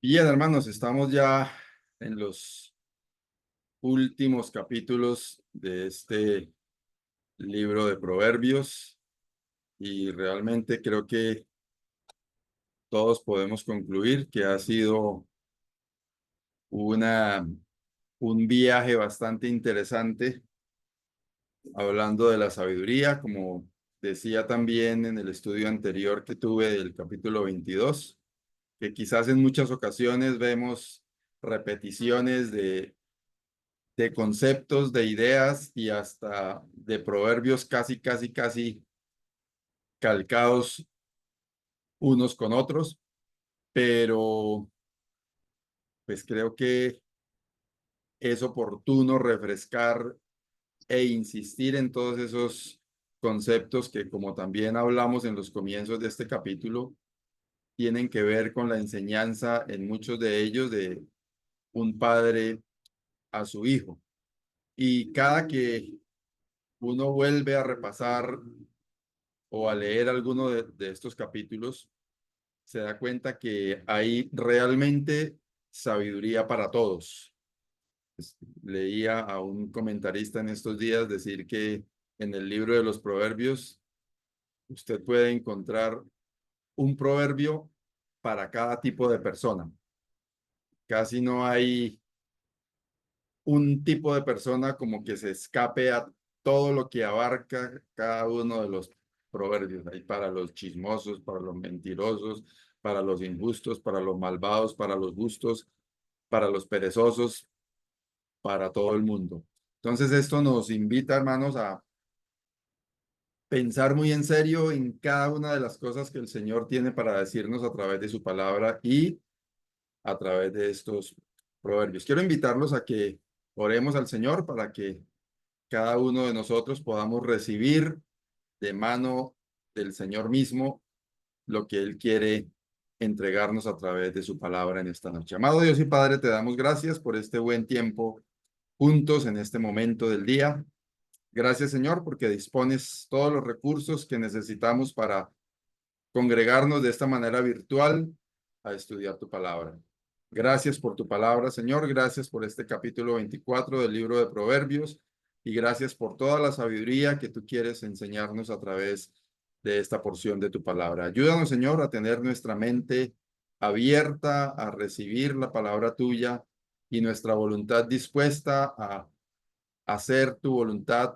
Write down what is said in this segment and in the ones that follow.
Bien, hermanos, estamos ya en los últimos capítulos de este libro de Proverbios y realmente creo que todos podemos concluir que ha sido una, un viaje bastante interesante hablando de la sabiduría, como decía también en el estudio anterior que tuve del capítulo 22, que quizás en muchas ocasiones vemos repeticiones de conceptos, de ideas y hasta de proverbios casi calcados unos con otros, pero pues creo que es oportuno refrescar e insistir en todos esos conceptos que, como también hablamos en los comienzos de este capítulo, tienen que ver con la enseñanza en muchos de ellos de un padre a su hijo. Y cada que uno vuelve a repasar o a leer alguno de estos capítulos, se da cuenta que hay realmente sabiduría para todos. Leía a un comentarista en estos días decir que en el libro de los proverbios usted puede encontrar un proverbio para cada tipo de persona. Casi no hay un tipo de persona como que se escape a todo lo que abarca cada uno de los proverbios. Hay para los chismosos, para los mentirosos, para los injustos, para los malvados, para los justos, para los perezosos, para todo el mundo. Entonces esto nos invita, hermanos, a pensar muy en serio en cada una de las cosas que el Señor tiene para decirnos a través de su palabra y a través de estos proverbios. Quiero invitarlos a que oremos al Señor para que cada uno de nosotros podamos recibir de mano del Señor mismo lo que Él quiere entregarnos a través de su palabra en esta noche. Amado Dios y Padre, te damos gracias por este buen tiempo juntos en este momento del día. Gracias, Señor, porque dispones todos los recursos que necesitamos para congregarnos de esta manera virtual a estudiar tu palabra. Gracias por tu palabra, Señor. Gracias por este capítulo 24 del libro de Proverbios y gracias por toda la sabiduría que tú quieres enseñarnos a través de esta porción de tu palabra. Ayúdanos, Señor, a tener nuestra mente abierta a recibir la palabra tuya y nuestra voluntad dispuesta a hacer tu voluntad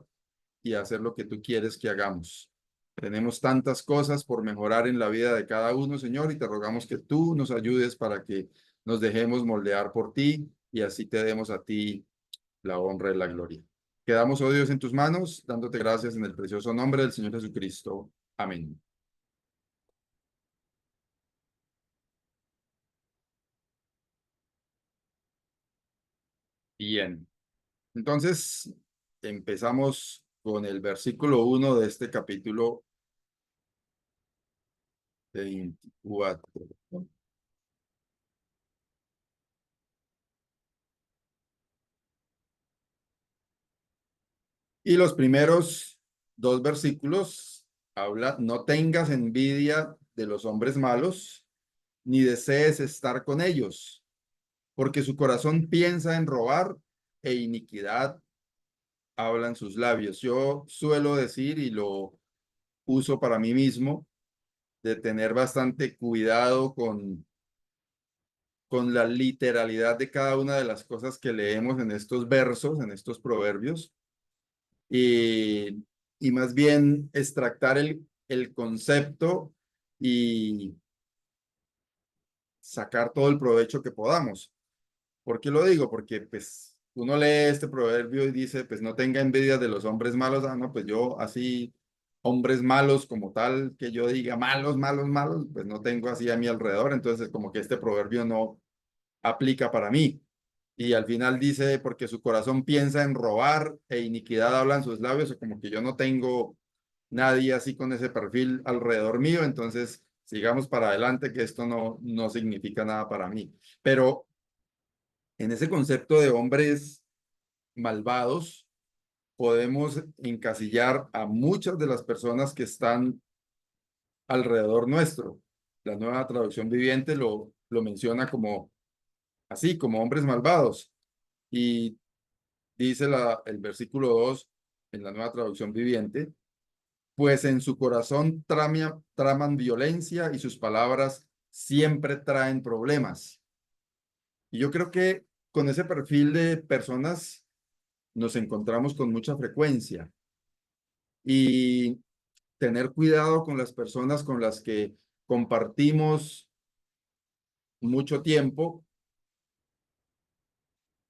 y hacer lo que tú quieres que hagamos. Tenemos tantas cosas por mejorar en la vida de cada uno, Señor, y te rogamos que tú nos ayudes para que nos dejemos moldear por ti y así te demos a ti la honra y la gloria. Quedamos, oh Dios, en tus manos, dándote gracias en el precioso nombre del Señor Jesucristo. Amén. Bien, entonces empezamos con el versículo 1 de este capítulo 24. Y los primeros dos versículos habla, no tengas envidia de los hombres malos, ni desees estar con ellos, porque su corazón piensa en robar e iniquidad hablan sus labios. Yo suelo decir y lo uso para mí mismo, de tener bastante cuidado con la literalidad de cada una de las cosas que leemos en estos versos, en estos proverbios y, y más bien extractar el concepto y sacar todo el provecho que podamos. ¿Por qué lo digo? Porque pues uno lee este proverbio y dice, pues no tenga envidia de los hombres malos. Ah, no, pues yo así, hombres malos como tal, que yo diga malos, pues no tengo así a mi alrededor. Entonces como que este proverbio no aplica para mí. Y al final dice, porque su corazón piensa en robar e iniquidad hablan sus labios, o como que yo no tengo nadie así con ese perfil alrededor mío, entonces sigamos para adelante, que esto no significa nada para mí. Pero en ese concepto de hombres malvados, podemos encasillar a muchas de las personas que están alrededor nuestro. La nueva traducción viviente lo menciona como así como hombres malvados. Y dice el versículo 2 en la Nueva Traducción Viviente, pues en su corazón traman violencia y sus palabras siempre traen problemas. Y yo creo que con ese perfil de personas nos encontramos con mucha frecuencia y tener cuidado con las personas con las que compartimos mucho tiempo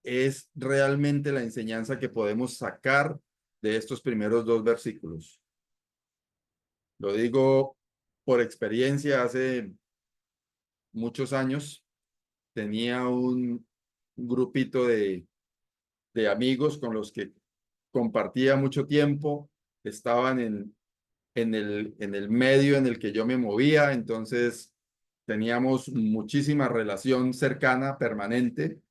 es realmente la enseñanza que podemos sacar de estos primeros dos versículos. Lo digo por experiencia, hace muchos años tenía un grupito de amigos con los que compartía mucho tiempo, estaban en el medio en el que yo me movía, entonces teníamos muchísima relación cercana, permanente,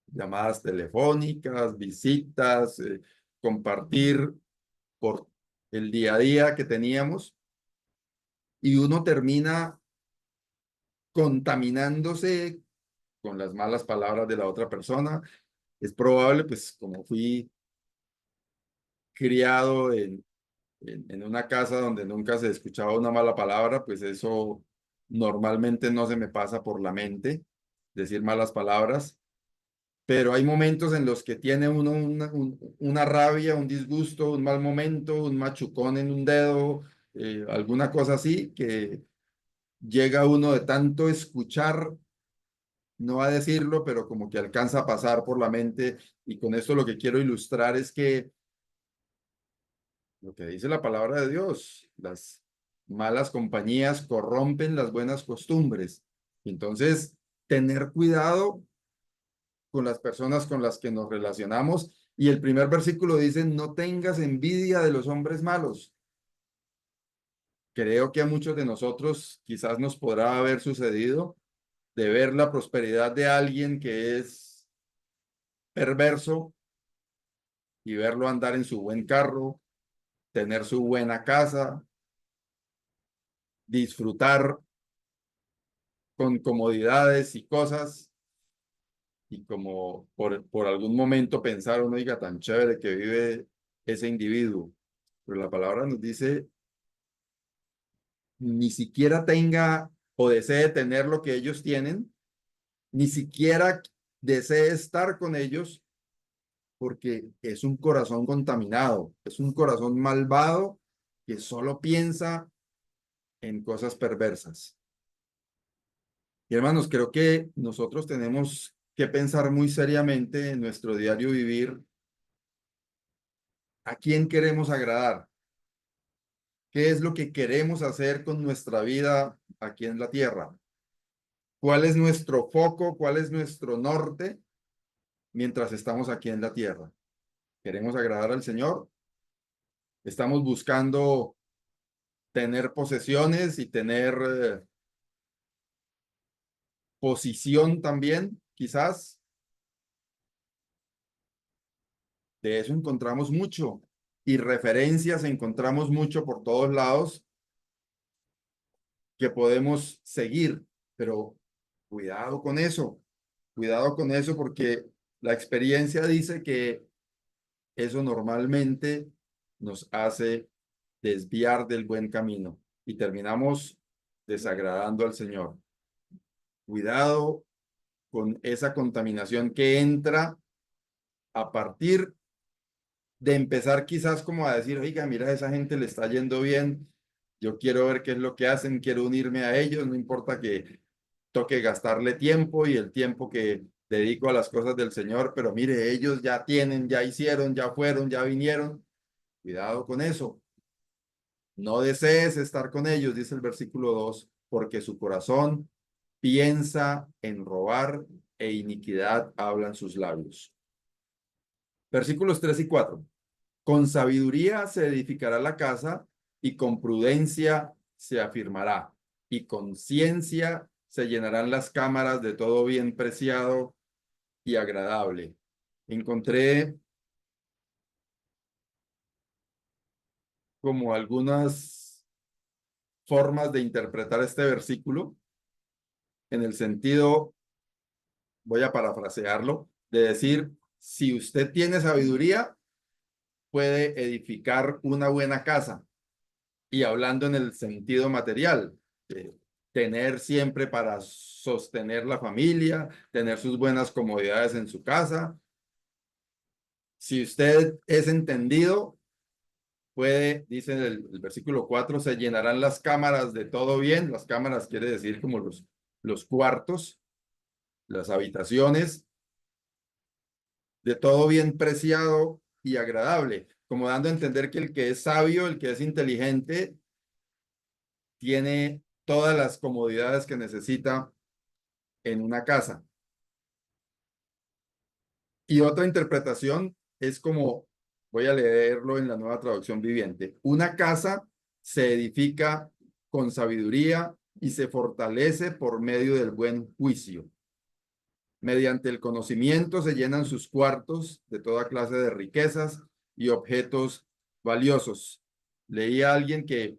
llamadas telefónicas, visitas, compartir por el día a día que teníamos, y uno termina contaminándose con las malas palabras de la otra persona. Es probable, pues como fui criado en una casa donde nunca se escuchaba una mala palabra, pues eso normalmente no se me pasa por la mente, decir malas palabras, pero hay momentos en los que tiene uno una rabia, un disgusto, un mal momento, un machucón en un dedo, alguna cosa así, que llega uno de tanto escuchar, no a decirlo, pero como que alcanza a pasar por la mente. Y con esto lo que quiero ilustrar es que lo que dice la palabra de Dios, las malas compañías corrompen las buenas costumbres. Entonces, tener cuidado con las personas con las que nos relacionamos. Y el primer versículo dice, no tengas envidia de los hombres malos. Creo que a muchos de nosotros quizás nos podrá haber sucedido de ver la prosperidad de alguien que es perverso y verlo andar en su buen carro, tener su buena casa, disfrutar con comodidades y cosas, y como por algún momento pensar, uno diga, tan chévere que vive ese individuo. Pero la palabra nos dice, ni siquiera tenga o desee tener lo que ellos tienen, ni siquiera desee estar con ellos, porque es un corazón contaminado, es un corazón malvado que solo piensa en cosas perversas. Y hermanos, creo que nosotros tenemos que pensar muy seriamente en nuestro diario vivir a quién queremos agradar, qué es lo que queremos hacer con nuestra vida aquí en la tierra, cuál es nuestro foco, cuál es nuestro norte mientras estamos aquí en la tierra. ¿Queremos agradar al Señor? ¿Estamos buscando tener posesiones y tener posición también, quizás? De eso encontramos mucho y referencias encontramos mucho por todos lados que podemos seguir, pero cuidado con eso porque la experiencia dice que eso normalmente nos hace desviar del buen camino y terminamos desagradando al Señor. Cuidado con esa contaminación que entra a partir de empezar quizás como a decir, oiga, mira, a esa gente le está yendo bien, yo quiero ver qué es lo que hacen, quiero unirme a ellos, no importa que toque gastarle tiempo y el tiempo que dedico a las cosas del Señor, pero mire, ellos ya tienen, ya hicieron, ya fueron, ya vinieron. Cuidado con eso. No desees estar con ellos, dice el versículo 2, porque su corazón piensa en robar e iniquidad hablan sus labios. Versículos 3 y 4. Con sabiduría se edificará la casa y con prudencia se afirmará y con ciencia se llenarán las cámaras de todo bien preciado y agradable. Encontré como algunas formas de interpretar este versículo en el sentido voy a parafrasearlo, de decir, si usted tiene sabiduría, puede edificar una buena casa. Y hablando en el sentido material, tener siempre para sostener la familia, tener sus buenas comodidades en su casa. Si usted es entendido, puede, dice el versículo 4, se llenarán las cámaras de todo bien. Las cámaras quiere decir como los cuartos, las habitaciones, de todo bien preciado y agradable, como dando a entender que el que es sabio, el que es inteligente, tiene todas las comodidades que necesita en una casa. Y otra interpretación es como, voy a leerlo en la Nueva Traducción Viviente, una casa se edifica con sabiduría y se fortalece por medio del buen juicio. Mediante el conocimiento se llenan sus cuartos de toda clase de riquezas y objetos valiosos. Leí a alguien que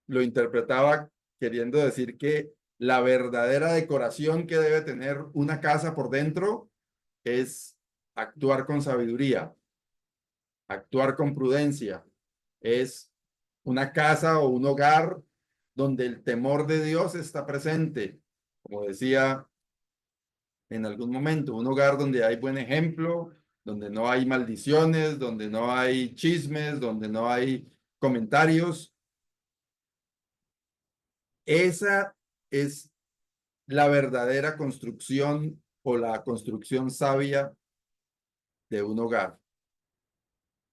lo interpretaba queriendo decir que la verdadera decoración que debe tener una casa por dentro es actuar con sabiduría, actuar con prudencia. Es una casa o un hogar donde el temor de Dios está presente. Como decía en algún momento, un hogar donde hay buen ejemplo, donde no hay maldiciones, donde no hay chismes, donde no hay comentarios. Esa es la verdadera construcción o la construcción sabia de un hogar.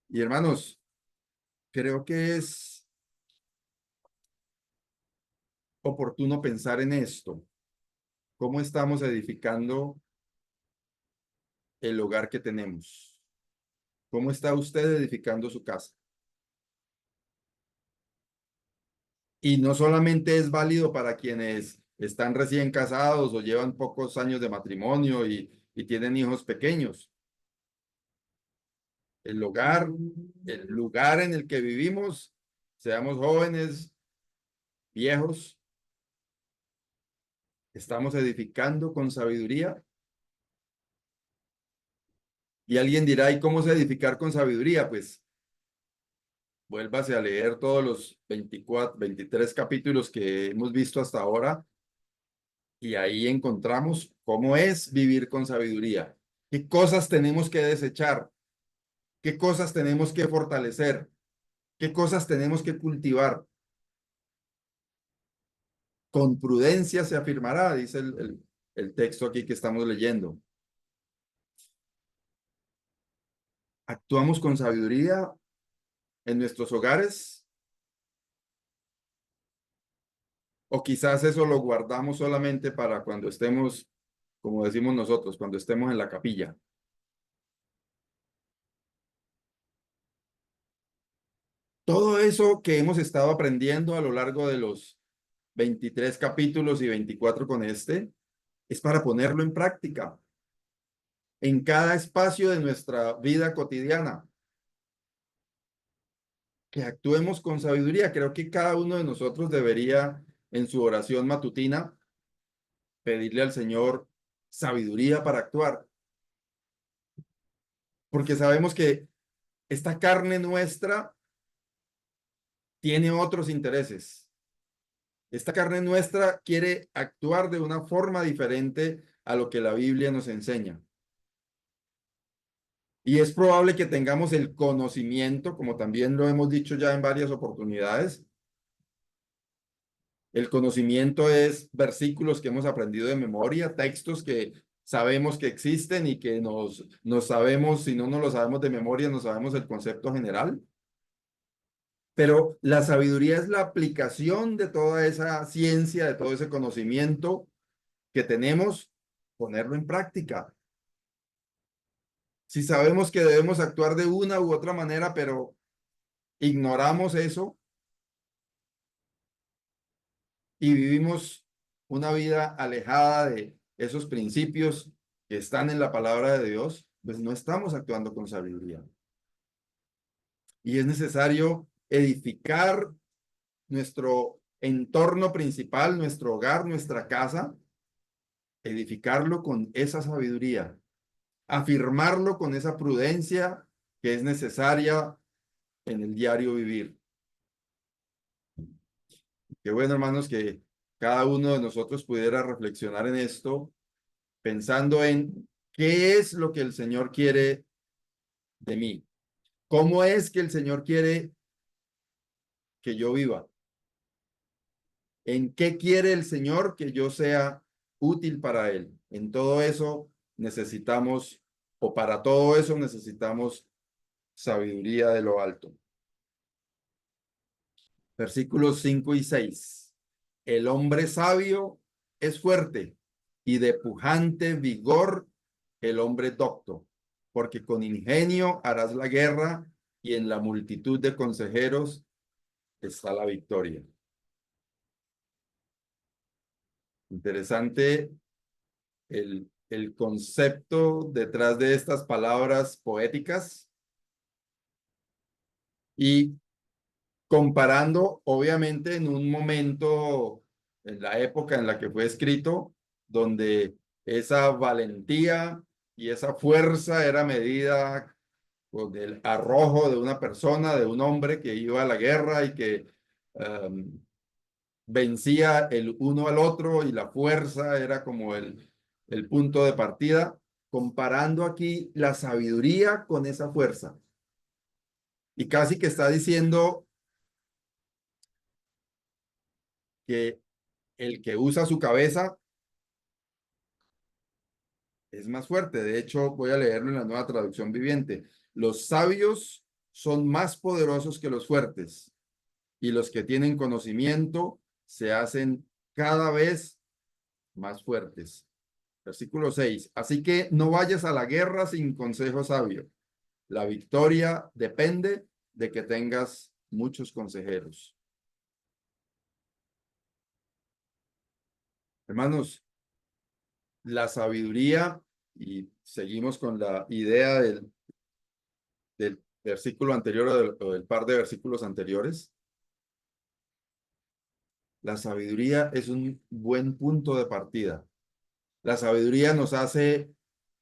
Y hermanos, creo que es oportuno pensar en esto. ¿Cómo estamos edificando el hogar que tenemos? ¿Cómo está usted edificando su casa? Y no solamente es válido para quienes están recién casados o llevan pocos años de matrimonio y tienen hijos pequeños. El hogar, el lugar en el que vivimos, seamos jóvenes, viejos, estamos edificando con sabiduría. Y alguien dirá, ¿y cómo se edificar con sabiduría? Pues vuélvase a leer todos los 24, 23 capítulos que hemos visto hasta ahora y ahí encontramos cómo es vivir con sabiduría. ¿Qué cosas tenemos que desechar? ¿Qué cosas tenemos que fortalecer? ¿Qué cosas tenemos que cultivar? Con prudencia se afirmará, dice el texto aquí que estamos leyendo. ¿Actuamos con sabiduría en nuestros hogares? ¿O quizás eso lo guardamos solamente para cuando estemos, como decimos nosotros, cuando estemos en la capilla? Todo eso que hemos estado aprendiendo a lo largo de los 23 capítulos y 24 con este, es para ponerlo en práctica en cada espacio de nuestra vida cotidiana. Que actuemos con sabiduría. Creo que cada uno de nosotros debería, en su oración matutina, pedirle al Señor sabiduría para actuar, porque sabemos que esta carne nuestra tiene otros intereses. Esta carne nuestra quiere actuar de una forma diferente a lo que la Biblia nos enseña. Y es probable que tengamos el conocimiento, como también lo hemos dicho ya en varias oportunidades. El conocimiento es versículos que hemos aprendido de memoria, textos que sabemos que existen y que nos sabemos, si no nos lo sabemos de memoria, no sabemos el concepto general. Pero la sabiduría es la aplicación de toda esa ciencia, de todo ese conocimiento que tenemos, ponerlo en práctica. Si sabemos que debemos actuar de una u otra manera, pero ignoramos eso y vivimos una vida alejada de esos principios que están en la palabra de Dios, pues no estamos actuando con sabiduría. Y es necesario edificar nuestro entorno principal, nuestro hogar, nuestra casa, edificarlo con esa sabiduría, afirmarlo con esa prudencia que es necesaria en el diario vivir. Qué bueno, hermanos, que cada uno de nosotros pudiera reflexionar en esto, pensando en qué es lo que el Señor quiere de mí, cómo es que el Señor quiere que yo viva, en qué quiere el Señor que yo sea útil para Él. En todo eso necesitamos, o para todo eso necesitamos sabiduría de lo alto. Versículos 5 y 6. El hombre sabio es fuerte y de pujante vigor el hombre docto, porque con ingenio harás la guerra y en la multitud de consejeros está la victoria. Interesante el concepto detrás de estas palabras poéticas y comparando, obviamente, en un momento, en la época en la que fue escrito, donde esa valentía y esa fuerza era medida con el arrojo de una persona, de un hombre que iba a la guerra y que vencía el uno al otro y la fuerza era como el punto de partida, comparando aquí la sabiduría con esa fuerza. Y casi que está diciendo que el que usa su cabeza es más fuerte. De hecho, voy a leerlo en la Nueva Traducción Viviente. Los sabios son más poderosos que los fuertes y los que tienen conocimiento se hacen cada vez más fuertes. Versículo 6. Así que no vayas a la guerra sin consejo sabio. La victoria depende de que tengas muchos consejeros. Hermanos, la sabiduría, y seguimos con la idea del versículo anterior o del par de versículos anteriores. La sabiduría es un buen punto de partida. La sabiduría nos hace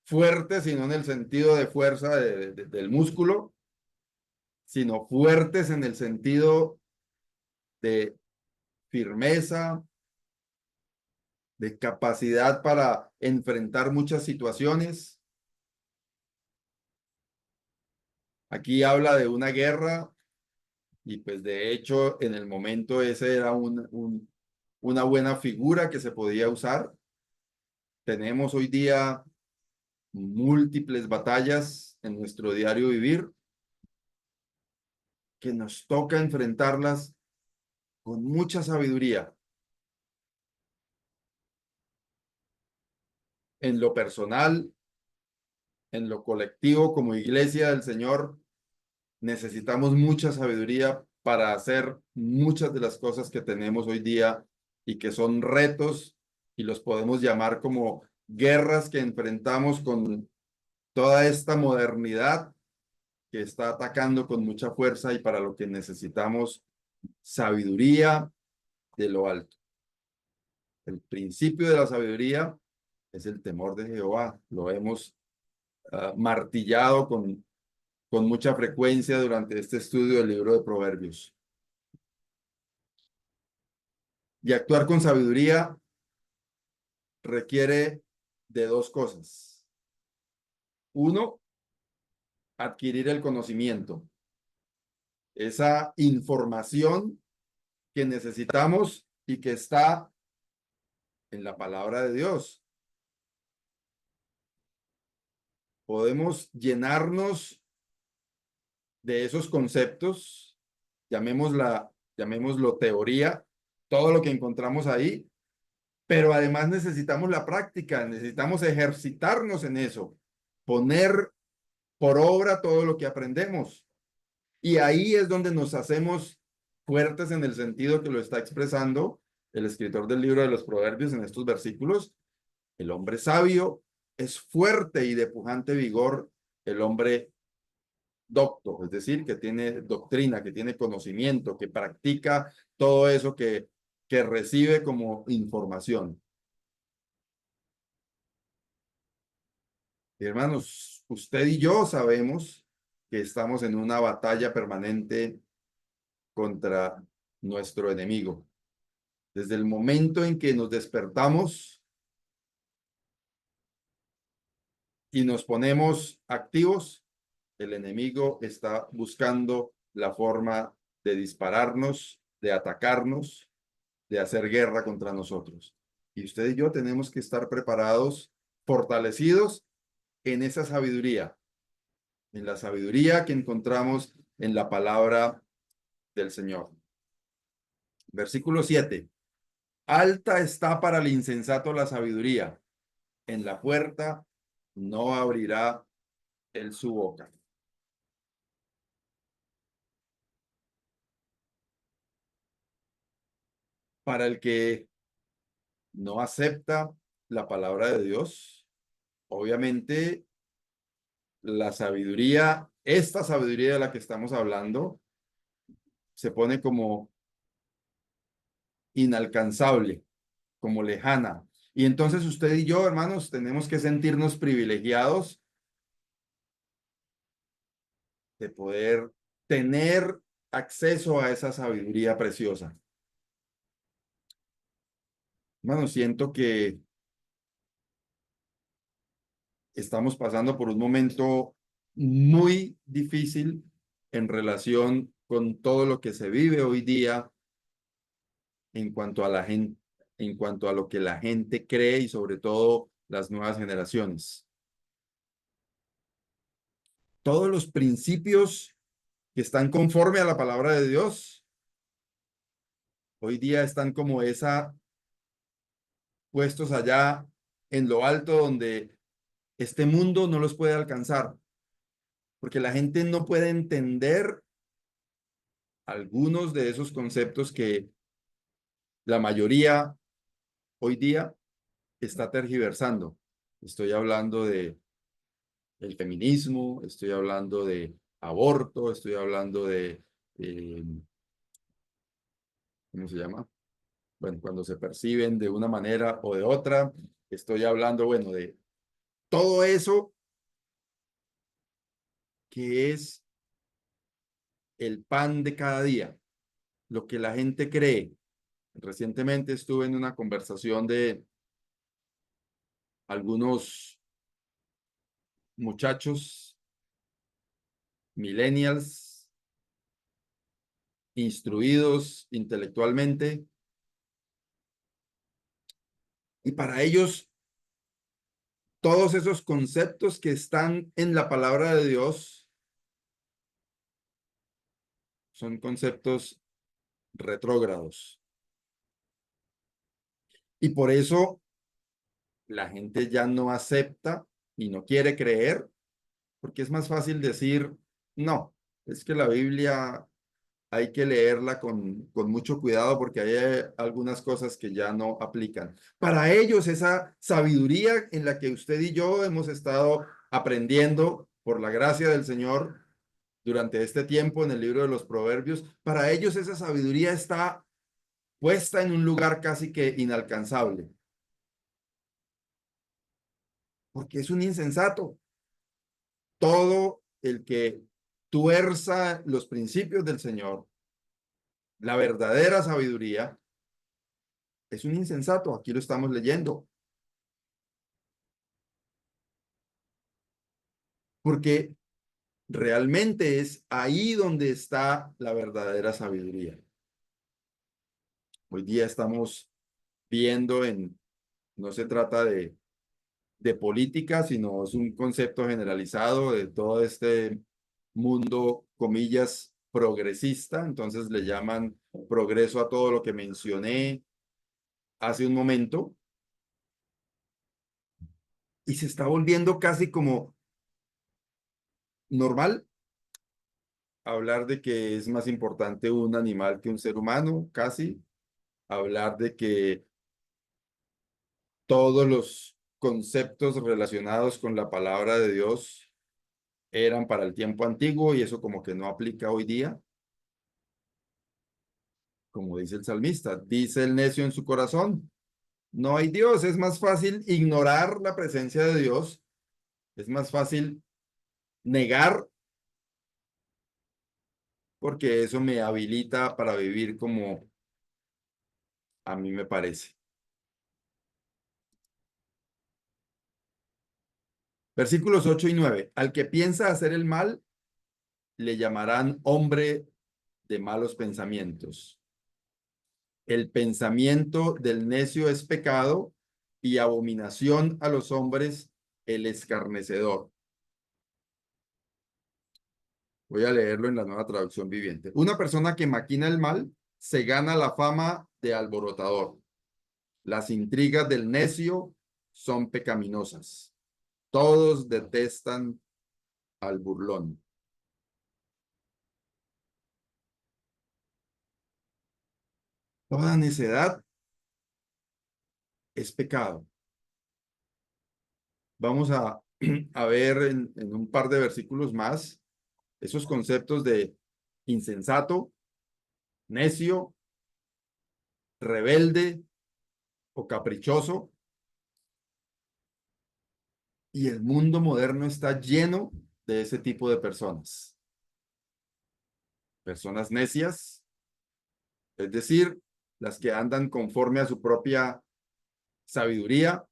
fuertes, y no en el sentido de fuerza del músculo, sino fuertes en el sentido de firmeza, de capacidad para enfrentar muchas situaciones. Aquí habla de una guerra y pues de hecho en el momento ese era una buena figura que se podía usar. Tenemos hoy día múltiples batallas en nuestro diario vivir que nos toca enfrentarlas con mucha sabiduría. En lo personal, en lo colectivo, como iglesia del Señor, necesitamos mucha sabiduría para hacer muchas de las cosas que tenemos hoy día y que son retos y los podemos llamar como guerras que enfrentamos con toda esta modernidad que está atacando con mucha fuerza y para lo que necesitamos sabiduría de lo alto. El principio de la sabiduría es el temor de Jehová. Lo hemos martillado con mucha frecuencia durante este estudio del libro de Proverbios. Y actuar con sabiduría requiere de dos cosas. Uno, adquirir el conocimiento, esa información que necesitamos y que está en la palabra de Dios. Podemos llenarnos de esos conceptos, llamémoslo teoría, todo lo que encontramos ahí, pero además necesitamos la práctica, necesitamos ejercitarnos en eso, poner por obra todo lo que aprendemos. Y ahí es donde nos hacemos fuertes en el sentido que lo está expresando el escritor del libro de los Proverbios en estos versículos. El hombre sabio es fuerte y de pujante vigor, el hombre docto, es decir, que tiene doctrina, que tiene conocimiento, que practica todo eso que recibe como información. Hermanos, usted y yo sabemos que estamos en una batalla permanente contra nuestro enemigo. Desde el momento en que nos despertamos y nos ponemos activos, el enemigo está buscando la forma de dispararnos, de atacarnos, de hacer guerra contra nosotros. Y usted y yo tenemos que estar preparados, fortalecidos en esa sabiduría, en la sabiduría que encontramos en la palabra del Señor. Versículo 7. Alta está para el insensato la sabiduría. En la puerta no abrirá él su boca. Para el que no acepta la palabra de Dios, obviamente la sabiduría, esta sabiduría de la que estamos hablando, se pone como inalcanzable, como lejana. Y entonces usted y yo, hermanos, tenemos que sentirnos privilegiados de poder tener acceso a esa sabiduría preciosa. Hermanos, siento que estamos pasando por un momento muy difícil en relación con todo lo que se vive hoy día en cuanto a la gente, en cuanto a lo que la gente cree y sobre todo las nuevas generaciones. Todos los principios que están conforme a la palabra de Dios hoy día están como esa puestos allá en lo alto donde este mundo no los puede alcanzar, porque la gente no puede entender algunos de esos conceptos que la mayoría hoy día está tergiversando. Estoy hablando de el feminismo, estoy hablando de aborto, estoy hablando de, eh, ¿cómo se llama? Bueno, cuando se perciben de una manera o de otra, estoy hablando, bueno, de todo eso que es el pan de cada día, lo que la gente cree. Recientemente estuve en una conversación de algunos muchachos millennials instruidos intelectualmente y para ellos todos esos conceptos que están en la palabra de Dios son conceptos retrógrados y por eso la gente ya no acepta y no quiere creer porque es más fácil decir no, es que la Biblia hay que leerla con mucho cuidado porque hay algunas cosas que ya no aplican. Para ellos, esa sabiduría en la que usted y yo hemos estado aprendiendo por la gracia del Señor durante este tiempo en el libro de los Proverbios, para ellos esa sabiduría está puesta en un lugar casi que inalcanzable, porque es un insensato. Todo el que tuerza los principios del Señor, la verdadera sabiduría, es un insensato, aquí lo estamos leyendo, porque realmente es ahí donde está la verdadera sabiduría. Hoy día estamos viendo no se trata de política, sino es un concepto generalizado de todo este mundo, comillas, progresista, entonces le llaman progreso a todo lo que mencioné hace un momento, y se está volviendo casi como normal hablar de que es más importante un animal que un ser humano, casi, hablar de que todos los conceptos relacionados con la palabra de Dios eran para el tiempo antiguo y eso como que no aplica hoy día, como dice el salmista, dice el necio en su corazón, no hay Dios, es más fácil ignorar la presencia de Dios Es más fácil negar porque eso me habilita para vivir como a mí me parece. Versículos 8 y 9. Al que piensa hacer el mal, le llamarán hombre de malos pensamientos. El pensamiento del necio es pecado y abominación a los hombres el escarnecedor. Voy a leerlo en la Nueva Traducción Viviente. Una persona que maquina el mal se gana la fama de alborotador. Las intrigas del necio son pecaminosas. Todos detestan al burlón. Toda necedad es pecado. Vamos a ver en un par de versículos más esos conceptos de insensato, necio, rebelde o caprichoso. Y el mundo moderno está lleno de ese tipo de personas. Personas necias, es decir, las que andan conforme a su propia sabiduría,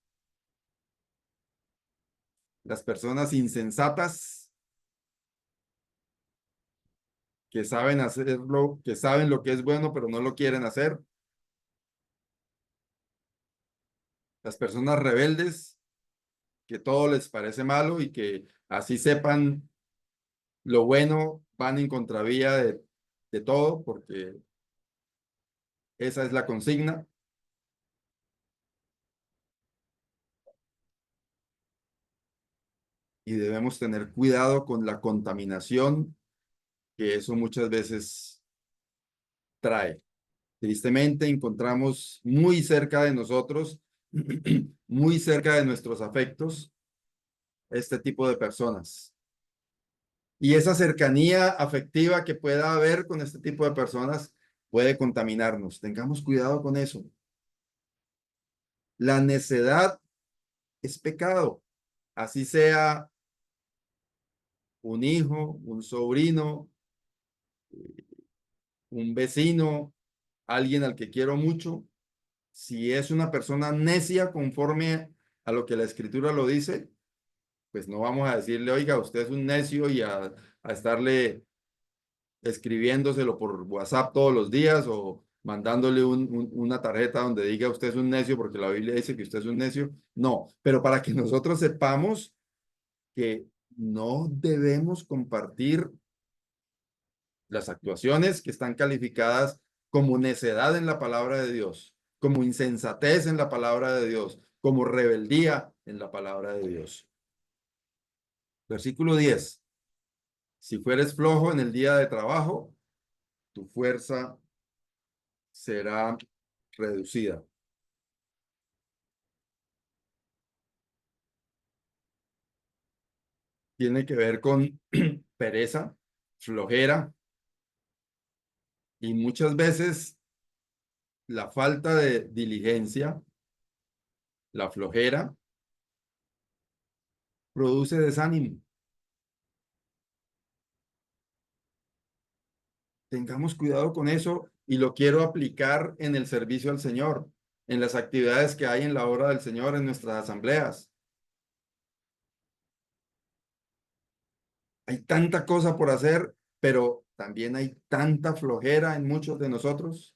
las personas insensatas que saben hacerlo, que saben lo que es bueno, pero no lo quieren hacer, las personas rebeldes que todo les parece malo y que así sepan lo bueno, van en contravía de todo, porque esa es la consigna. Y debemos tener cuidado con la contaminación que eso muchas veces trae. Tristemente encontramos muy cerca de nosotros, muy cerca de nuestros afectos, este tipo de personas. Y esa cercanía afectiva que pueda haber con este tipo de personas puede contaminarnos. Tengamos cuidado con eso. La necedad es pecado, así sea un hijo, un sobrino, un vecino, alguien al que quiero mucho. Si es una persona necia conforme a lo que la escritura lo dice, pues no vamos a decirle, oiga, usted es un necio y a estarle escribiéndoselo por WhatsApp todos los días o mandándole una tarjeta donde diga usted es un necio porque la Biblia dice que usted es un necio. No, pero para que nosotros sepamos que no debemos compartir las actuaciones que están calificadas como necedad en la palabra de Dios, como insensatez en la palabra de Dios, como rebeldía en la palabra de Dios. Versículo 10. Si fueres flojo en el día de trabajo, tu fuerza será reducida. Tiene que ver con pereza, flojera y muchas veces la falta de diligencia, la flojera, produce desánimo. Tengamos cuidado con eso y lo quiero aplicar en el servicio al Señor, en las actividades que hay en la obra del Señor, en nuestras asambleas. Hay tanta cosa por hacer, pero también hay tanta flojera en muchos de nosotros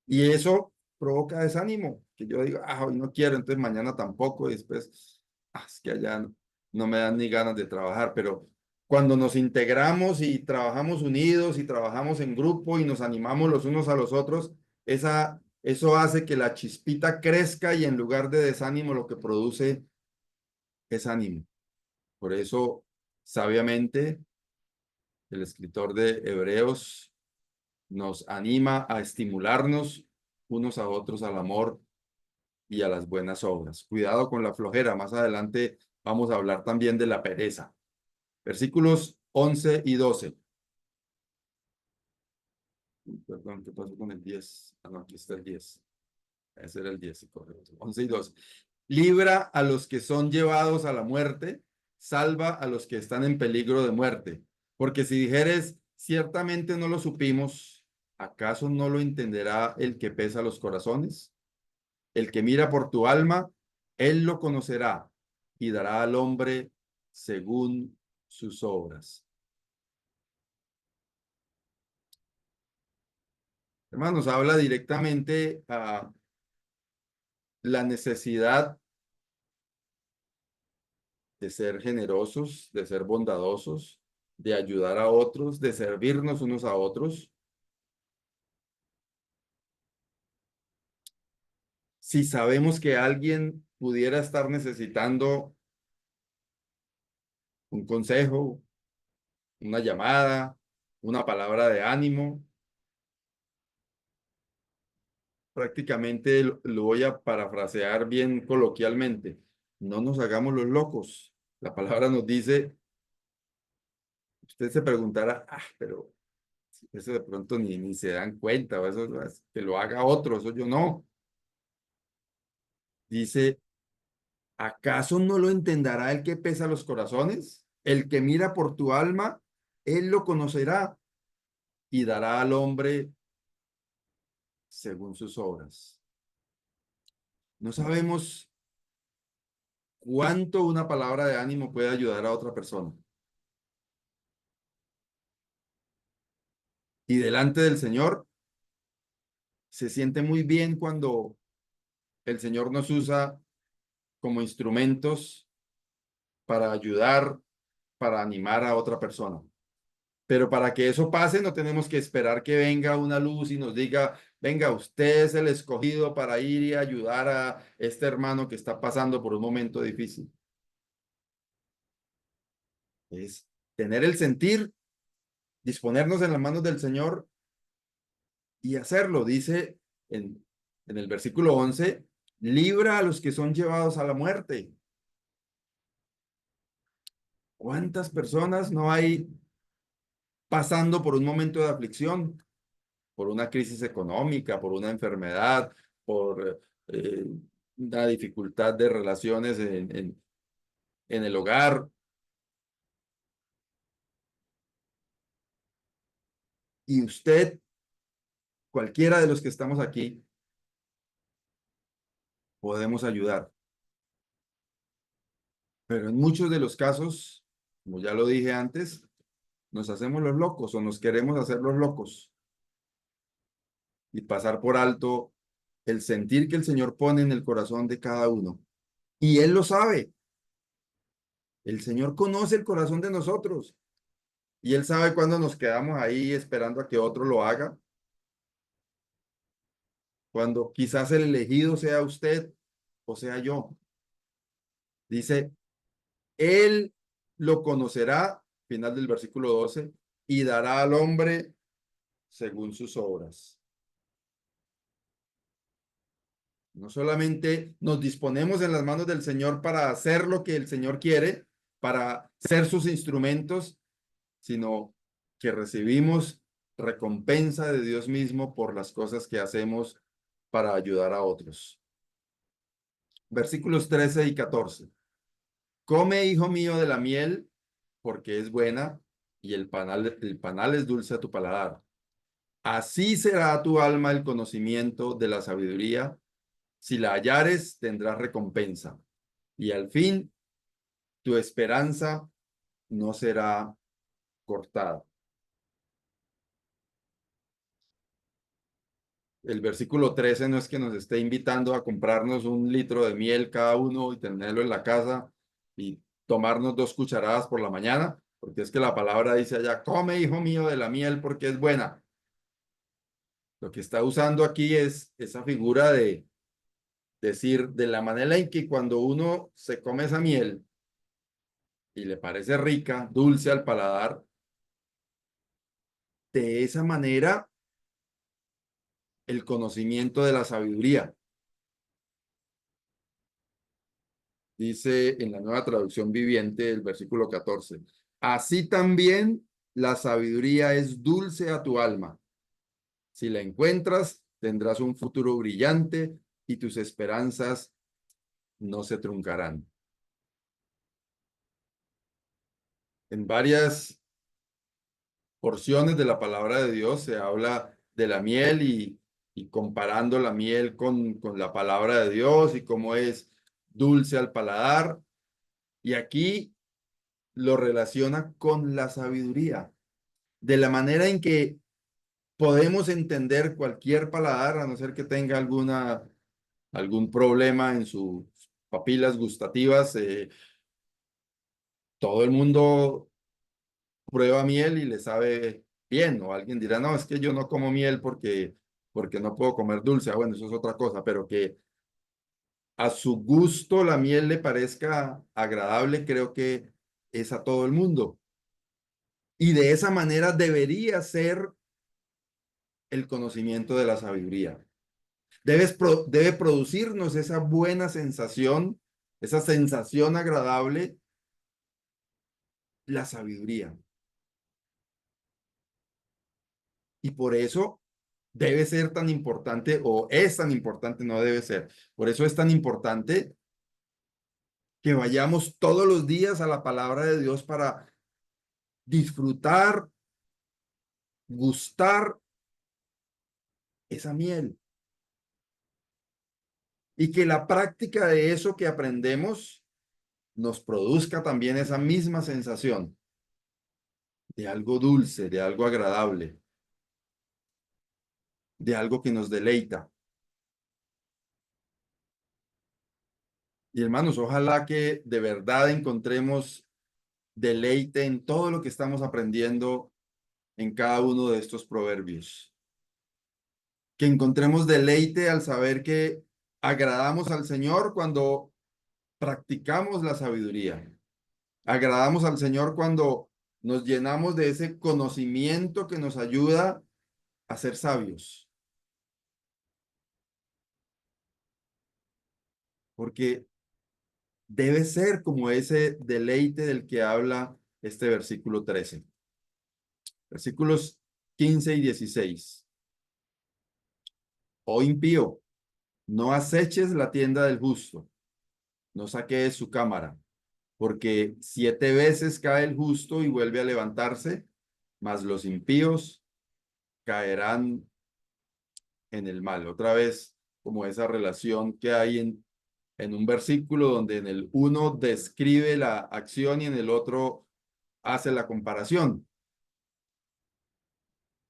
y eso provoca desánimo, que yo digo, ah, hoy no quiero, entonces mañana tampoco y después, ah, es que allá no me dan ni ganas de trabajar, pero cuando nos integramos y trabajamos unidos y trabajamos en grupo y nos animamos los unos a los otros, eso hace que la chispita crezca y en lugar de desánimo lo que produce es ánimo. Por eso, sabiamente, el escritor de Hebreos nos anima a estimularnos unos a otros al amor y a las buenas obras. Cuidado con la flojera. Más adelante vamos a hablar también de la pereza. Versículos 11 y 12. Perdón, ¿qué pasó con el 10? Ah, no, aquí está el 10. Ese era el 10, sí, correcto. 11 y 12. libra a los que son llevados a la muerte, salva a los que están en peligro de muerte. Porque si dijeres, ciertamente no lo supimos, ¿acaso no lo entenderá el que pesa los corazones? El que mira por tu alma, él lo conocerá y dará al hombre según sus obras. Hermanos, habla directamente a la necesidad de ser generosos, de ser bondadosos, de ayudar a otros, de servirnos unos a otros. Si sabemos que alguien pudiera estar necesitando un consejo, una llamada, una palabra de ánimo, prácticamente lo voy a parafrasear bien coloquialmente. No nos hagamos los locos. La palabra nos dice, usted se preguntará, pero eso de pronto ni se dan cuenta, o eso que lo haga otro, eso yo no. Dice, ¿acaso no lo entenderá el que pesa los corazones? El que mira por tu alma, él lo conocerá y dará al hombre según sus obras. No sabemos cuánto una palabra de ánimo puede ayudar a otra persona. Y delante del Señor se siente muy bien cuando el Señor nos usa como instrumentos para ayudar, para animar a otra persona. Pero para que eso pase, no tenemos que esperar que venga una luz y nos diga, venga, usted es el escogido para ir y ayudar a este hermano que está pasando por un momento difícil. Es tener el sentir, disponernos en las manos del Señor y hacerlo. Dice en el versículo 11, libra a los que son llevados a la muerte. ¿Cuántas personas no hay pasando por un momento de aflicción, por una crisis económica, por una enfermedad, por una dificultad de relaciones en el hogar? Y usted, cualquiera de los que estamos aquí, podemos ayudar. Pero en muchos de los casos, como ya lo dije antes, nos hacemos los locos o nos queremos hacer los locos y pasar por alto el sentir que el Señor pone en el corazón de cada uno. Y Él lo sabe. El Señor conoce el corazón de nosotros y Él sabe cuándo nos quedamos ahí esperando a que otro lo haga. Cuando quizás el elegido sea usted o sea yo. Dice, Él lo conocerá, final del versículo 12, y dará al hombre según sus obras. No solamente nos disponemos en las manos del Señor para hacer lo que el Señor quiere, para ser sus instrumentos, sino que recibimos recompensa de Dios mismo por las cosas que hacemos para ayudar a otros. Versículos 13 y 14. Come, hijo mío, de la miel, porque es buena, y el panal es dulce a tu paladar. Así será tu alma el conocimiento de la sabiduría. Si la hallares, tendrás recompensa. Y al fin, tu esperanza no será cortada. El versículo 13 no es que nos esté invitando a comprarnos un litro de miel cada uno y tenerlo en la casa y tomarnos 2 cucharadas por la mañana, porque es que la palabra dice allá, come, hijo mío, de la miel porque es buena. Lo que está usando aquí es esa figura de decir, de la manera en que cuando uno se come esa miel y le parece rica, dulce al paladar, de esa manera el conocimiento de la sabiduría. Dice en la Nueva Traducción Viviente el versículo 14. Así también la sabiduría es dulce a tu alma. Si la encuentras, tendrás un futuro brillante y tus esperanzas no se truncarán. En varias porciones de la palabra de Dios se habla de la miel y comparando la miel con la palabra de Dios y cómo es dulce al paladar. Y aquí lo relaciona con la sabiduría, de la manera en que podemos entender cualquier paladar, a no ser que tenga algún problema en sus papilas gustativas. Todo el mundo prueba miel y le sabe bien, o alguien dirá, no, es que yo no como miel porque no puedo comer dulce. Ah, bueno, eso es otra cosa, pero que a su gusto la miel le parezca agradable, creo que es a todo el mundo. Y de esa manera debería ser el conocimiento de la sabiduría. Debe producirnos esa buena sensación, esa sensación agradable, la sabiduría. Y por eso debe ser tan importante, o es tan importante, no debe ser. Por eso es tan importante que vayamos todos los días a la palabra de Dios para disfrutar, gustar esa miel. Y que la práctica de eso que aprendemos nos produzca también esa misma sensación de algo dulce, de algo agradable, de algo que nos deleita. Y hermanos, ojalá que de verdad encontremos deleite en todo lo que estamos aprendiendo en cada uno de estos proverbios. Que encontremos deleite al saber que agradamos al Señor cuando practicamos la sabiduría. Agradamos al Señor cuando nos llenamos de ese conocimiento que nos ayuda a ser sabios. Porque debe ser como ese deleite del que habla este versículo 13. Versículos 15 y 16. Oh impío, no aceches la tienda del justo, no saquees su cámara, porque 7 veces cae el justo y vuelve a levantarse, mas los impíos caerán en el mal. Otra vez, como esa relación que hay en un versículo donde en el uno describe la acción y en el otro hace la comparación,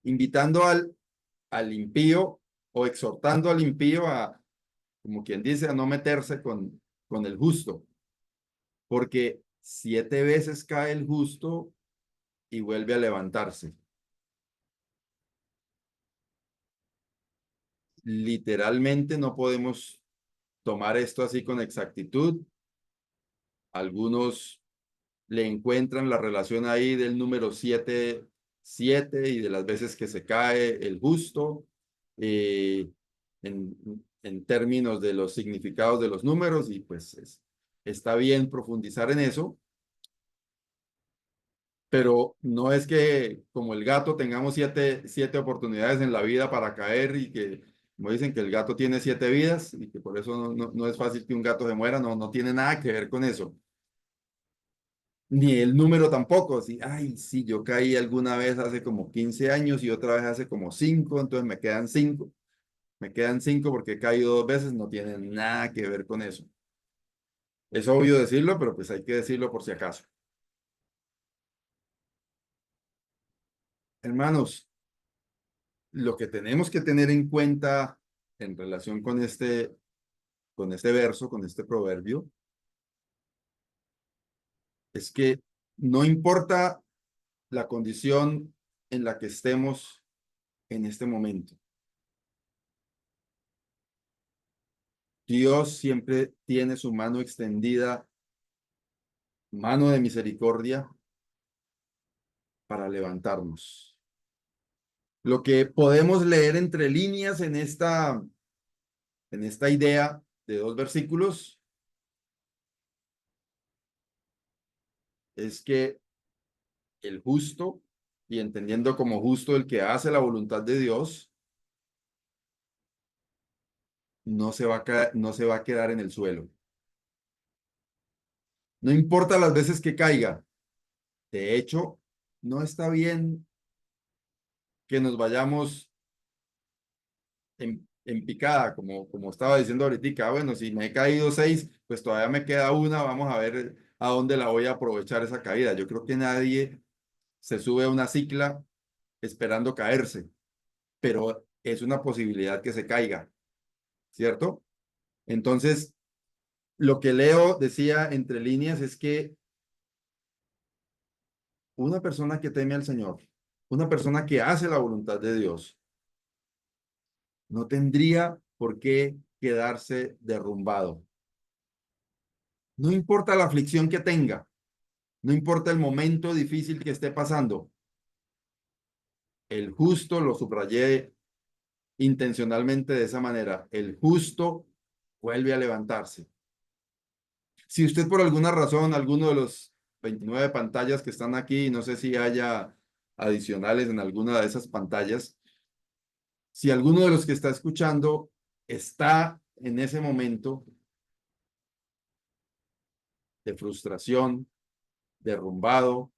invitando al impío o exhortando al impío a, como quien dice, a no meterse con el justo, porque 7 veces cae el justo y vuelve a levantarse. Literalmente no podemos tomar esto así con exactitud. Algunos le encuentran la relación ahí del número 7 y de las veces que se cae el justo, eh, en términos de los significados de los números, y pues está bien profundizar en eso, pero no es que como el gato tengamos siete oportunidades en la vida para caer y que, como dicen, que el gato tiene 7 vidas y que por eso no es fácil que un gato se muera. No tiene nada que ver con eso. Ni el número tampoco. Sí, ay, sí, yo caí alguna vez hace como 15 años y otra vez hace como 5, entonces me quedan 5. Me quedan 5 porque he caído 2 veces, no tiene nada que ver con eso. Es obvio decirlo, pero pues hay que decirlo por si acaso. Hermanos, lo que tenemos que tener en cuenta en relación con este verso, con este proverbio, es que no importa la condición en la que estemos en este momento, Dios siempre tiene su mano extendida, mano de misericordia, para levantarnos. Lo que podemos leer entre líneas en esta idea de 2 versículos es que el justo, y entendiendo como justo el que hace la voluntad de Dios, no se va a quedar en el suelo. No importa las veces que caiga. De hecho, no está bien que nos vayamos en picada, como estaba diciendo ahorita. Bueno, si me he caído 6, pues todavía me queda una. Vamos a ver a dónde la voy a aprovechar esa caída. Yo creo que nadie se sube a una cicla esperando caerse, pero es una posibilidad que se caiga, ¿cierto? Entonces, lo que Leo decía entre líneas es que una persona que teme al Señor, una persona que hace la voluntad de Dios, no tendría por qué quedarse derrumbado. No importa la aflicción que tenga, no importa el momento difícil que esté pasando, el justo, lo subrayé intencionalmente de esa manera, el justo vuelve a levantarse. Si usted por alguna razón, alguno de los 29 pantallas que están aquí, no sé si haya adicionales en alguna de esas pantallas, si alguno de los que está escuchando está en ese momento de frustración, derrumbado,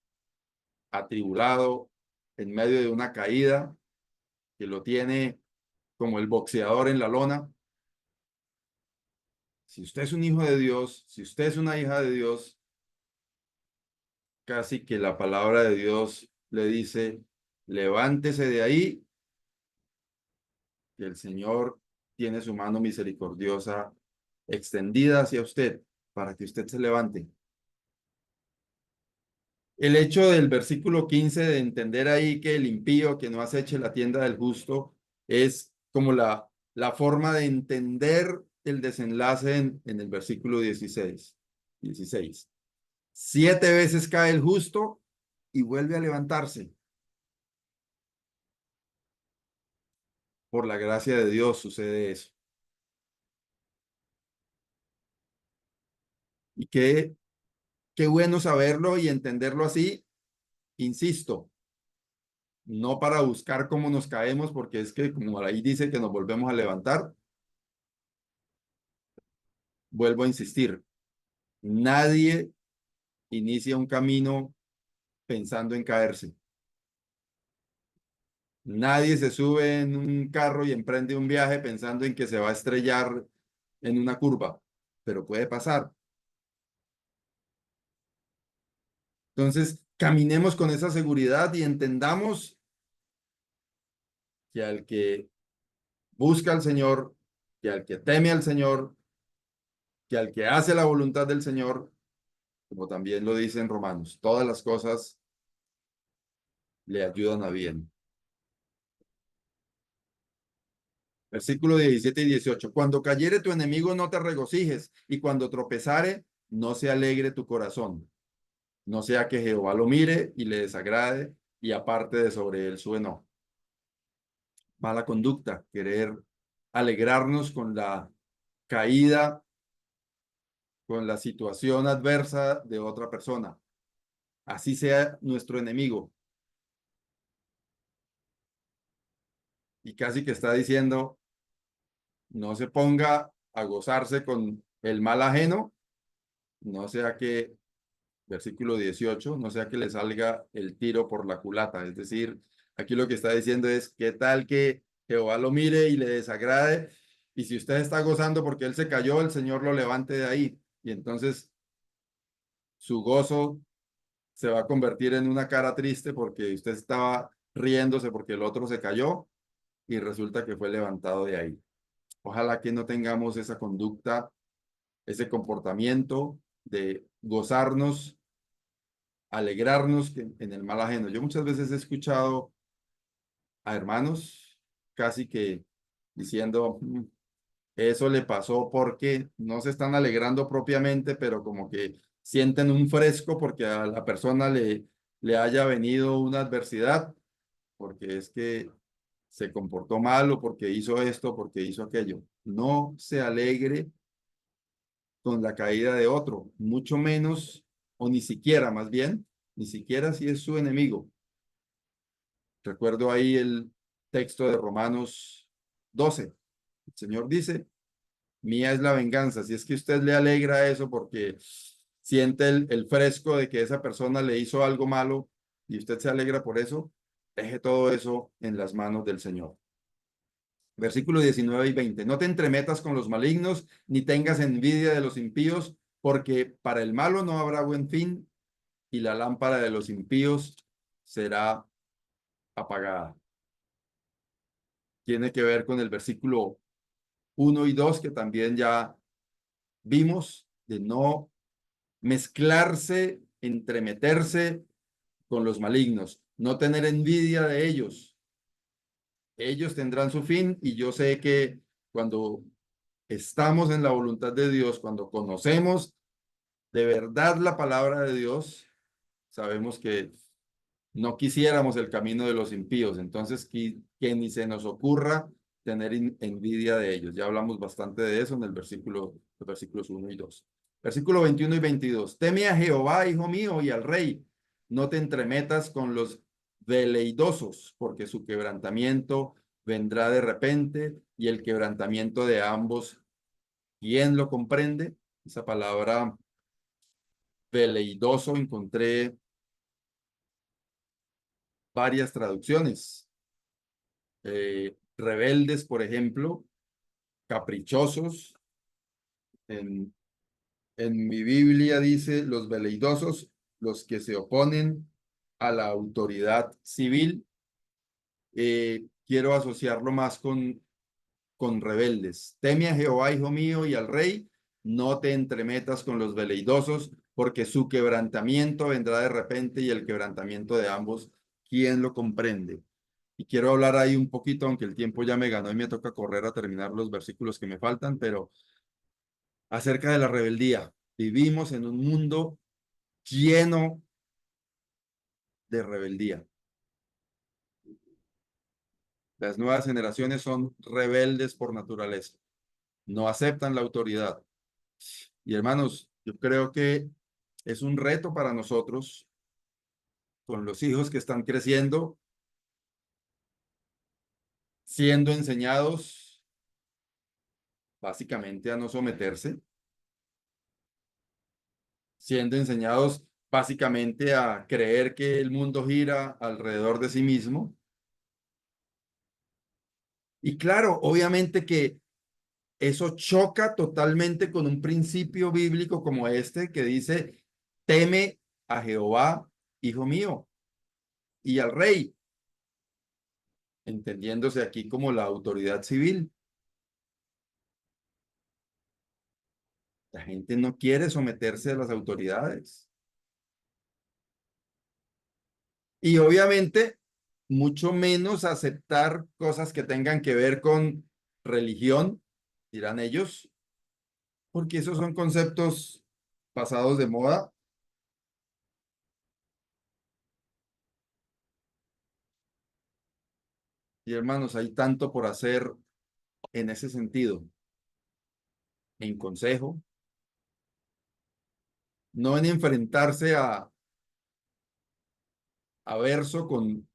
atribulado, en medio de una caída que lo tiene como el boxeador en la lona, si usted es un hijo de Dios, si usted es una hija de Dios, casi que la palabra de Dios le dice, levántese de ahí, que el Señor tiene su mano misericordiosa extendida hacia usted para que usted se levante. El hecho del versículo 15 de entender ahí que el impío que no aceche la tienda del justo es como la forma de entender el desenlace en el versículo 16. 7 veces cae el justo y vuelve a levantarse. Por la gracia de Dios sucede eso. Y qué bueno saberlo y entenderlo así. Insisto, no para buscar cómo nos caemos, porque es que como ahí dice que nos volvemos a levantar, vuelvo a insistir, nadie inicia un camino pensando en caerse. Nadie se sube en un carro y emprende un viaje pensando en que se va a estrellar en una curva, pero puede pasar. Entonces, caminemos con esa seguridad y entendamos que al que busca al Señor, que al que teme al Señor, que al que hace la voluntad del Señor, como también lo dice en Romanos, todas las cosas le ayudan a bien. Versículo 17 y 18. Cuando cayere tu enemigo, no te regocijes, y cuando tropezare, no se alegre tu corazón. No sea que Jehová lo mire y le desagrade y aparte de sobre él su enojo. Mala conducta, querer alegrarnos con la caída, con la situación adversa de otra persona. Así sea nuestro enemigo. Y casi que está diciendo, no se ponga a gozarse con el mal ajeno, no sea que, versículo 18, no sea que le salga el tiro por la culata. Es decir, aquí lo que está diciendo es, ¿qué tal que Jehová lo mire y le desagrade? Y si usted está gozando porque él se cayó, el Señor lo levante de ahí. Y entonces su gozo se va a convertir en una cara triste porque usted estaba riéndose porque el otro se cayó y resulta que fue levantado de ahí. Ojalá que no tengamos esa conducta, ese comportamiento de gozarnos, alegrarnos en el mal ajeno. Yo muchas veces he escuchado a hermanos casi que diciendo, eso le pasó porque no se están alegrando propiamente, pero como que sienten un fresco porque a la persona le haya venido una adversidad, porque es que se comportó mal o porque hizo esto, porque hizo aquello. No se alegre con la caída de otro, mucho menos, o ni siquiera, más bien, ni siquiera si es su enemigo. Recuerdo ahí el texto de Romanos 12. El Señor dice, mía es la venganza. Si es que usted le alegra eso porque siente el fresco de que esa persona le hizo algo malo y usted se alegra por eso, deje todo eso en las manos del Señor. Versículos 19 y 20. No te entremetas con los malignos, ni tengas envidia de los impíos, porque para el malo no habrá buen fin, y la lámpara de los impíos será apagada. Tiene que ver con el versículo 1 y 2 que también ya vimos, de no mezclarse, entremeterse con los malignos, no tener envidia de ellos. Ellos tendrán su fin y yo sé que cuando estamos en la voluntad de Dios, cuando conocemos de verdad la palabra de Dios, sabemos que no quisiéramos el camino de los impíos, entonces que ni se nos ocurra tener envidia de ellos. Ya hablamos bastante de eso en el versículo, los versículos 1 y 2. Versículo 21 y 22. Teme a Jehová, hijo mío, y al rey. No te entremetas con los veleidosos, porque su quebrantamiento vendrá de repente y el quebrantamiento de ambos, ¿quién lo comprende? Esa palabra veleidoso encontré varias traducciones. Rebeldes, por ejemplo, caprichosos. En, en mi Biblia dice los veleidosos, los que se oponen a la autoridad civil. Quiero asociarlo más con rebeldes. Teme a Jehová, hijo mío, y al rey. No te entremetas con los veleidosos, porque su quebrantamiento vendrá de repente y el quebrantamiento de ambos, ¿quién lo comprende? Y quiero hablar ahí un poquito, aunque el tiempo ya me ganó y me toca correr a terminar los versículos que me faltan, pero acerca de la rebeldía. Vivimos en un mundo lleno de rebeldía. Las nuevas generaciones son rebeldes por naturaleza. No aceptan la autoridad. Y hermanos, yo creo que es un reto para nosotros con los hijos que están creciendo, siendo enseñados básicamente a no someterse, siendo enseñados básicamente a creer que el mundo gira alrededor de sí mismo. Y claro, obviamente que eso choca totalmente con un principio bíblico como este que dice, teme a Jehová, hijo mío, y al rey, entendiéndose aquí como la autoridad civil. La gente no quiere someterse a las autoridades. Y obviamente, mucho menos aceptar cosas que tengan que ver con religión, dirán ellos, porque esos son conceptos pasados de moda. Y hermanos, hay tanto por hacer en ese sentido, en consejo, no en enfrentarse a verso con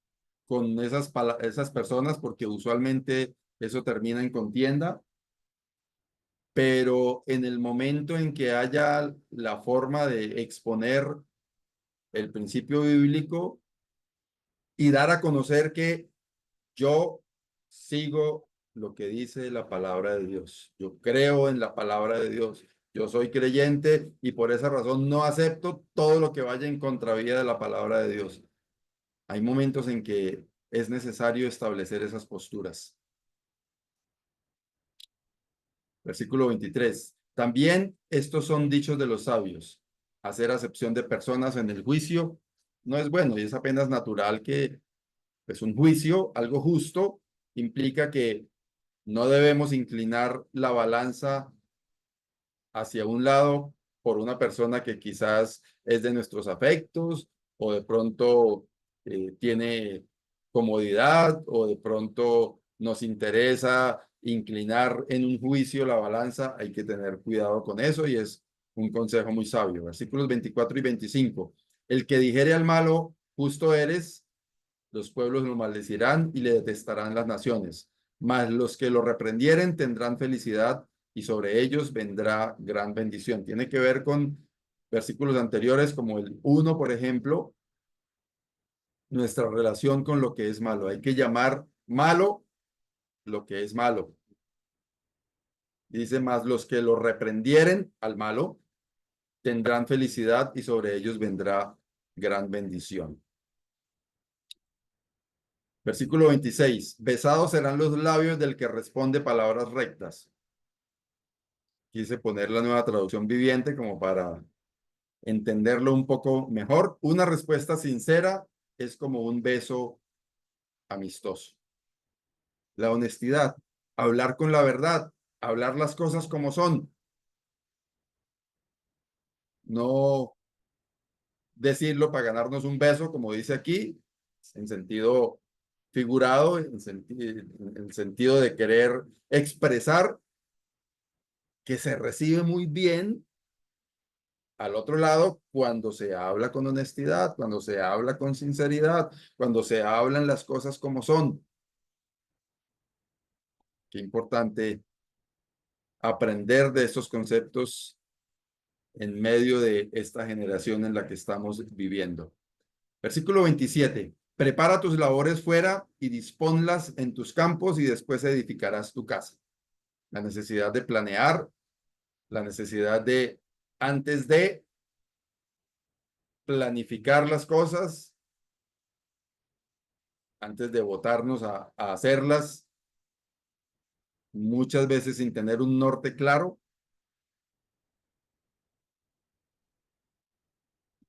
esas personas, porque usualmente eso termina en contienda, pero en el momento en que haya la forma de exponer el principio bíblico y dar a conocer que yo sigo lo que dice la palabra de Dios. Yo creo en la palabra de Dios. Yo soy creyente y por esa razón no acepto todo lo que vaya en contravía de la palabra de Dios. Hay momentos en que es necesario establecer esas posturas. Versículo 23. También estos son dichos de los sabios. Hacer acepción de personas en el juicio no es bueno y es apenas natural que pues un juicio, algo justo, implica que no debemos inclinar la balanza hacia un lado por una persona que quizás es de nuestros afectos o de pronto tiene comodidad o de pronto nos interesa inclinar en un juicio la balanza. Hay que tener cuidado con eso y es un consejo muy sabio. Versículos 24 y 25. El que dijere al malo, justo eres, los pueblos lo maldecirán y le detestarán las naciones, mas los que lo reprendieren tendrán felicidad y sobre ellos vendrá gran bendición. Tiene que ver con versículos anteriores, como el 1, por ejemplo, nuestra relación con lo que es malo. Hay que llamar malo lo que es malo. Dice más, los que lo reprendieren al malo tendrán felicidad y sobre ellos vendrá gran bendición. Versículo 26. Besados serán los labios del que responde palabras rectas. Quise poner la nueva traducción viviente como para entenderlo un poco mejor. Una respuesta sincera es como un beso amistoso. La honestidad, hablar con la verdad, hablar las cosas como son, no decirlo para ganarnos un beso, como dice aquí, en sentido figurado, en sentido de querer expresar que se recibe muy bien al otro lado cuando se habla con honestidad, cuando se habla con sinceridad, cuando se hablan las cosas como son. Qué importante aprender de estos conceptos en medio de esta generación en la que estamos viviendo. Versículo 27. Prepara tus labores fuera y disponlas en tus campos y después edificarás tu casa. La necesidad de planear, la necesidad de, antes de planificar las cosas, antes de botarnos a hacerlas, muchas veces sin tener un norte claro,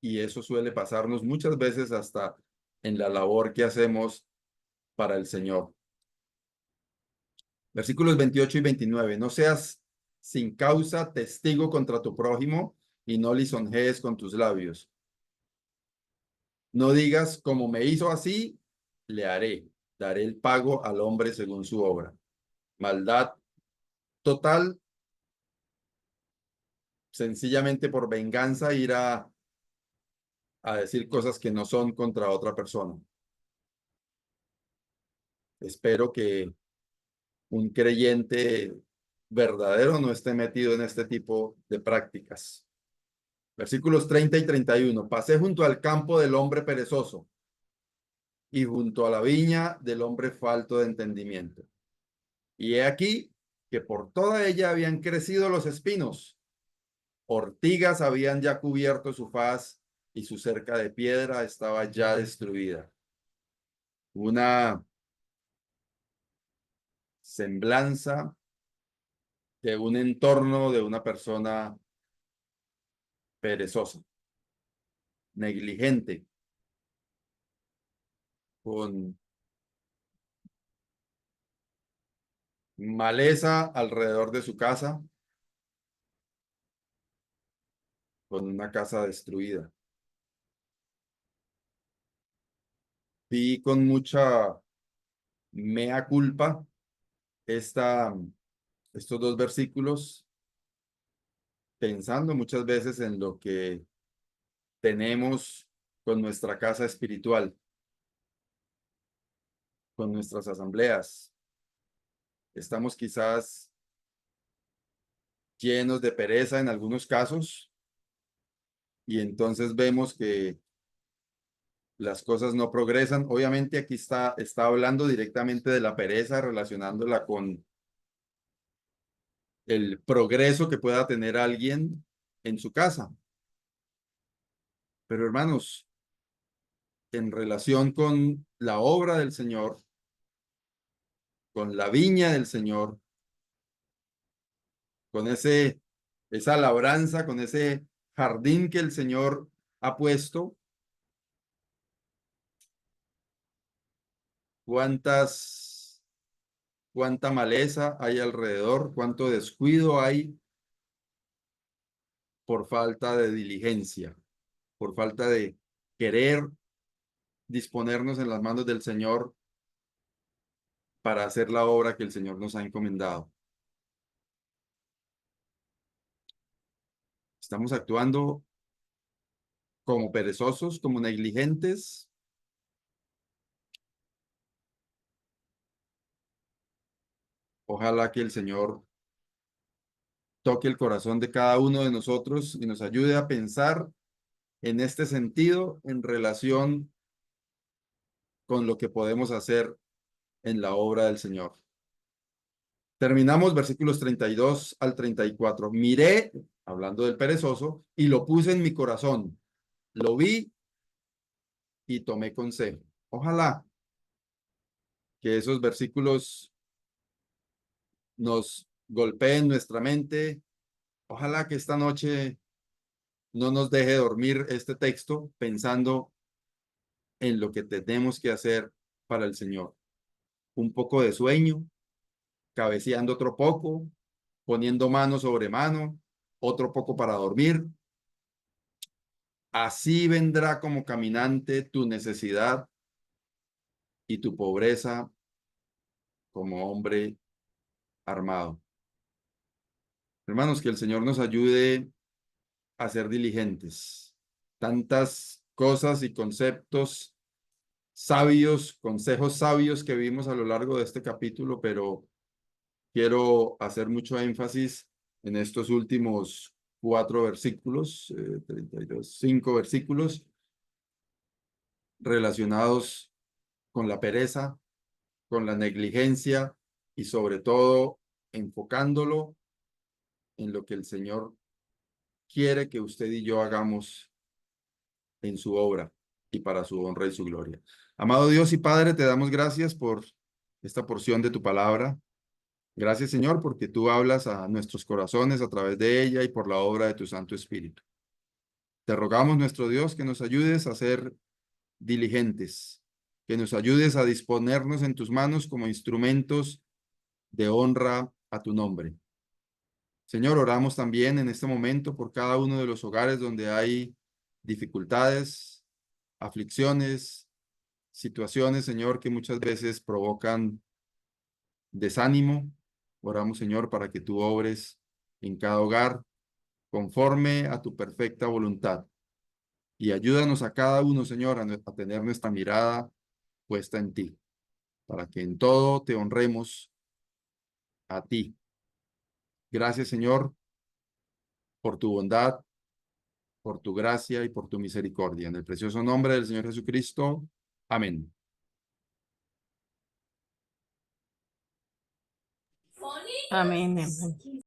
y eso suele pasarnos muchas veces hasta en la labor que hacemos para el Señor. Versículos 28 y 29. No seas sin causa testigo contra tu prójimo y no lisonjees con tus labios. No digas, como me hizo así, le haré. Daré el pago al hombre según su obra. Maldad total, sencillamente por venganza ir a decir cosas que no son contra otra persona. Espero que un creyente verdadero no esté metido en este tipo de prácticas. Versículos 30 y 31. Pasé junto al campo del hombre perezoso y junto a la viña del hombre falto de entendimiento. Y he aquí que por toda ella habían crecido los espinos, ortigas habían ya cubierto su faz y su cerca de piedra estaba ya destruida. Una semblanza de un entorno de una persona perezosa, negligente, con maleza alrededor de su casa, con una casa destruida. Vi con mucha mea culpa esta, estos dos versículos, pensando muchas veces en lo que tenemos con nuestra casa espiritual, con nuestras asambleas. Estamos quizás llenos de pereza en algunos casos y entonces vemos que las cosas no progresan. Obviamente aquí está hablando directamente de la pereza, relacionándola con el progreso que pueda tener alguien en su casa. Pero hermanos, en relación con la obra del Señor, con la viña del Señor, con esa labranza, con ese jardín que el Señor ha puesto, cuánta maleza hay alrededor, cuánto descuido hay por falta de diligencia, por falta de querer disponernos en las manos del Señor para hacer la obra que el Señor nos ha encomendado. Estamos actuando como perezosos, como negligentes. Ojalá que el Señor toque el corazón de cada uno de nosotros y nos ayude a pensar en este sentido en relación con lo que podemos hacer en la obra del Señor. Terminamos versículos 32 al 34. Miré, hablando del perezoso, y lo puse en mi corazón. Lo vi y tomé consejo. Ojalá que esos versículos nos golpeen nuestra mente. Ojalá que esta noche no nos deje dormir este texto pensando en lo que tenemos que hacer para el Señor. Un poco de sueño, cabeceando otro poco, poniendo mano sobre mano, otro poco para dormir. Así vendrá como caminante tu necesidad y tu pobreza como hombre armado. Hermanos, que el Señor nos ayude a ser diligentes. Tantas cosas y conceptos sabios, consejos sabios que vimos a lo largo de este capítulo, pero quiero hacer mucho énfasis en estos últimos 4 versículos, 32, 5 versículos relacionados con la pereza, con la negligencia y sobre todo enfocándolo en lo que el Señor quiere que usted y yo hagamos en su obra y para su honra y su gloria. Amado Dios y Padre, te damos gracias por esta porción de tu palabra. Gracias, Señor, porque tú hablas a nuestros corazones a través de ella y por la obra de tu Santo Espíritu. Te rogamos, nuestro Dios, que nos ayudes a ser diligentes, que nos ayudes a disponernos en tus manos como instrumentos de honra a tu nombre. Señor, oramos también en este momento por cada uno de los hogares donde hay dificultades, aflicciones, situaciones, Señor, que muchas veces provocan desánimo. Oramos, Señor, para que tú obres en cada hogar conforme a tu perfecta voluntad. Y ayúdanos a cada uno, Señor, a tener nuestra mirada puesta en ti, para que en todo te honremos a ti. Gracias, Señor, por tu bondad, por tu gracia y por tu misericordia. En el precioso nombre del Señor Jesucristo. Amén. Amén. Amén.